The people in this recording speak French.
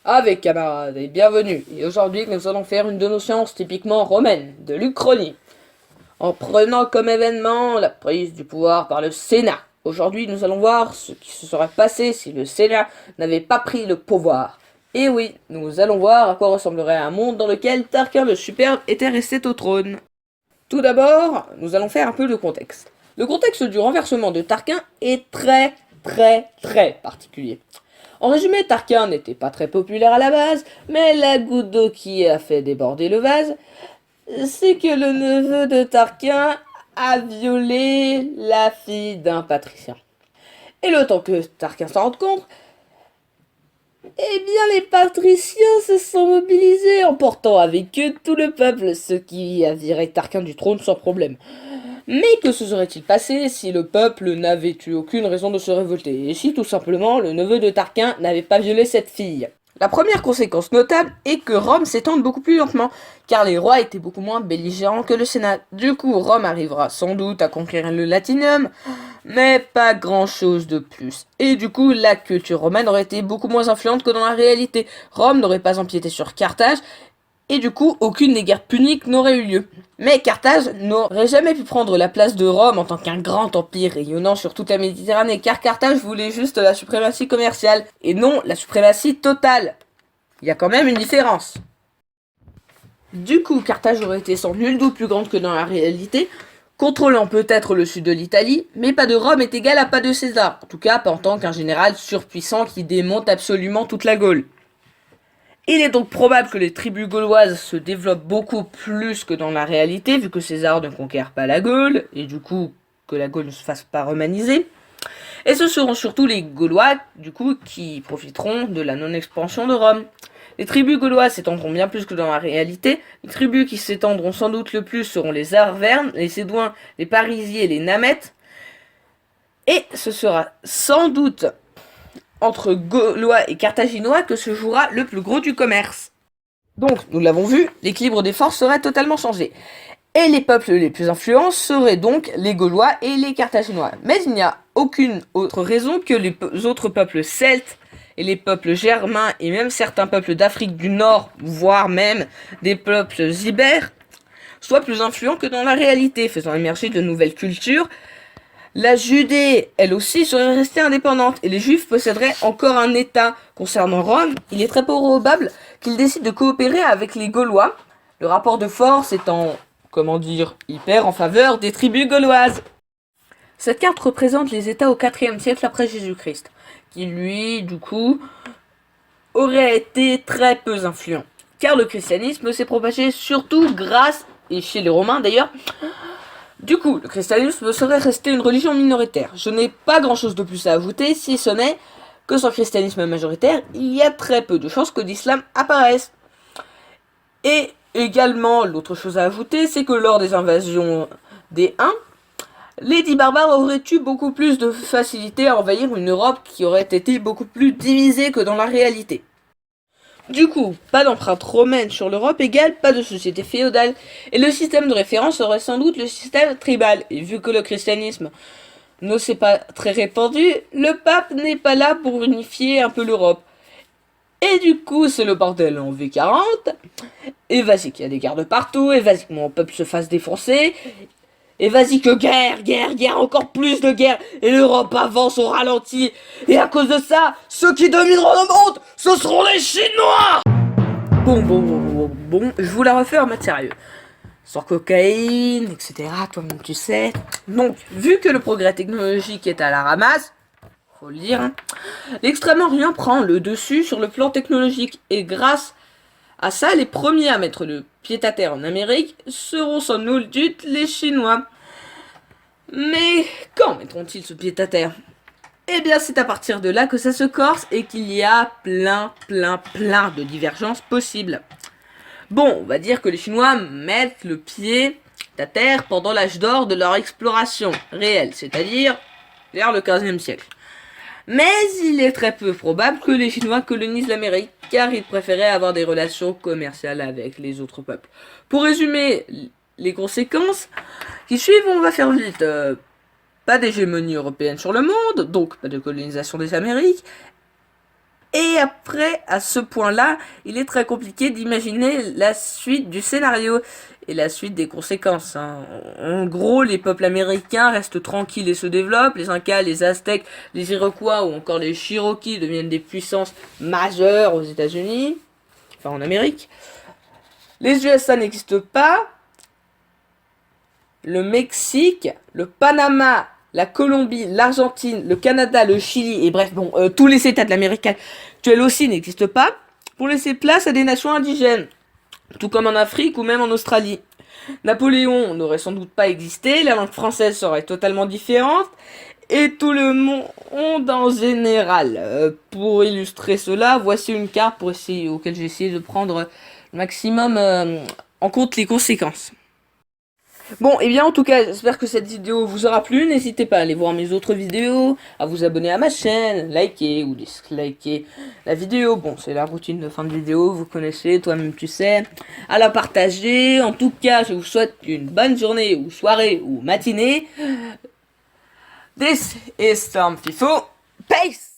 Avec camarades et bienvenue, et aujourd'hui nous allons faire une de nos séances typiquement romaines, de l'Uchronie, en prenant comme événement la prise du pouvoir par le Sénat. Aujourd'hui nous allons voir ce qui se serait passé si le Sénat n'avait pas pris le pouvoir. Et oui, nous allons voir à quoi ressemblerait un monde dans lequel Tarquin le Superbe était resté au trône. Tout d'abord, nous allons faire un peu de contexte. Le contexte du renversement de Tarquin est très particulier. En résumé, Tarquin n'était pas très populaire à la base, mais la goutte d'eau qui a fait déborder le vase, c'est que le neveu de Tarquin a violé la fille d'un patricien. Et le temps que Tarquin s'en rende compte, eh bien les patriciens se sont mobilisés, emportant avec eux tout le peuple, ce qui a viré Tarquin du trône sans problème. Mais que se serait-il passé si le peuple n'avait eu aucune raison de se révolter, et si tout simplement le neveu de Tarquin n'avait pas violé cette fille? La première conséquence notable est que Rome s'étende beaucoup plus lentement, car les rois étaient beaucoup moins belligérants que le Sénat. Du coup, Rome arrivera sans doute à conquérir le Latinum, mais pas grand chose de plus. Et du coup, la culture romaine aurait été beaucoup moins influente que dans la réalité. Rome n'aurait pas empiété sur Carthage, et du coup, aucune des guerres puniques n'aurait eu lieu. Mais Carthage n'aurait jamais pu prendre la place de Rome en tant qu'un grand empire rayonnant sur toute la Méditerranée, car Carthage voulait juste la suprématie commerciale, et non la suprématie totale. Il y a quand même une différence. Du coup, Carthage aurait été sans nul doute plus grande que dans la réalité, contrôlant peut-être le sud de l'Italie, mais pas de Rome est égal à pas de César, en tout cas pas en tant qu'un général surpuissant qui démonte absolument toute la Gaule. Il est donc probable que les tribus gauloises se développent beaucoup plus que dans la réalité, vu que César ne conquiert pas la Gaule, et du coup que la Gaule ne se fasse pas romaniser. Et ce seront surtout les Gaulois, du coup, qui profiteront de la non-expansion de Rome. Les tribus gauloises s'étendront bien plus que dans la réalité. Les tribus qui s'étendront sans doute le plus seront les Arvernes, les Sédouins, les Parisiers et les Namètes. Et ce sera sans doute entre Gaulois et Carthaginois que se jouera le plus gros du commerce. Donc, nous l'avons vu, l'équilibre des forces serait totalement changé. Et les peuples les plus influents seraient donc les Gaulois et les Carthaginois. Mais il n'y a aucune autre raison que les autres peuples celtes et les peuples germains et même certains peuples d'Afrique du Nord, voire même des peuples ibères, soient plus influents que dans la réalité, faisant émerger de nouvelles cultures. La Judée, elle aussi, serait restée indépendante et les Juifs posséderaient encore un État. Concernant Rome, il est très probable qu'ils décident de coopérer avec les Gaulois, le rapport de force étant, comment dire, hyper en faveur des tribus gauloises. Cette carte représente les États au IVe siècle après Jésus-Christ, qui lui, du coup, aurait été très peu influent, car le christianisme s'est propagé surtout grâce, et chez les Romains d'ailleurs. Du coup, le christianisme serait resté une religion minoritaire. Je n'ai pas grand chose de plus à ajouter, si ce n'est que sans christianisme majoritaire, il y a très peu de chances que l'islam apparaisse. Et également, l'autre chose à ajouter, c'est que lors des invasions des Huns, les dix barbares auraient eu beaucoup plus de facilité à envahir une Europe qui aurait été beaucoup plus divisée que dans la réalité. Du coup, pas d'empreinte romaine sur l'Europe égale pas de société féodale, et le système de référence serait sans doute le système tribal, et vu que le christianisme ne s'est pas très répandu, le pape n'est pas là pour unifier un peu l'Europe. Et du coup, c'est le bordel en V40, et vas-y qu'il y a des guerres de partout, et vas-y que mon peuple se fasse défoncer, et vas-y que guerre, encore plus de guerre, et l'Europe avance au ralenti, et à cause de ça, ceux qui domineront le monde, ce seront les Chinois. Bon, je vous la refais en mode sérieux. Sans cocaïne, etc., toi-même tu sais. Donc, vu que le progrès technologique est à la ramasse, faut le dire, hein, l'Extrême-Orient prend le dessus sur le plan technologique, et grâce à ça, les premiers à mettre le pied-à-terre en Amérique seront sans nul doute les Chinois. Mais quand mettront-ils ce pied-à-terre? Eh bien, c'est à partir de là que ça se corse et qu'il y a plein de divergences possibles. Bon, on va dire que les Chinois mettent le pied à terre pendant l'âge d'or de leur exploration réelle, c'est-à-dire vers le 15e siècle. Mais il est très peu probable que les Chinois colonisent l'Amérique, car ils préféraient avoir des relations commerciales avec les autres peuples. Pour résumer les conséquences qui suivent, on va faire vite. Pas d'hégémonie européenne sur le monde, donc pas de colonisation des Amériques, Et après, à ce point-là, il est très compliqué d'imaginer la suite du scénario et la suite des conséquences. En gros, les peuples américains restent tranquilles et se développent. Les Incas, les Aztèques, les Iroquois ou encore les Cherokees deviennent des puissances majeures aux États-Unis, enfin en Amérique. Les USA n'existent pas. Le Mexique, le Panama, la Colombie, l'Argentine, le Canada, le Chili, et bref, bon, tous les États de l'Amérique actuelle aussi n'existent pas, pour laisser place à des nations indigènes, tout comme en Afrique ou même en Australie. Napoléon n'aurait sans doute pas existé, la langue française serait totalement différente, et tout le monde en général. Pour illustrer cela, voici une carte auquel j'ai essayé de prendre le maximum en compte les conséquences. Bon, et bien en tout cas, j'espère que cette vidéo vous aura plu. N'hésitez pas à aller voir mes autres vidéos, à vous abonner à ma chaîne, liker ou disliker la vidéo. Bon, c'est la routine de fin de vidéo, vous connaissez, toi-même tu sais. À la partager. En tout cas, je vous souhaite une bonne journée ou soirée ou matinée. This is Tom Fifo. Peace!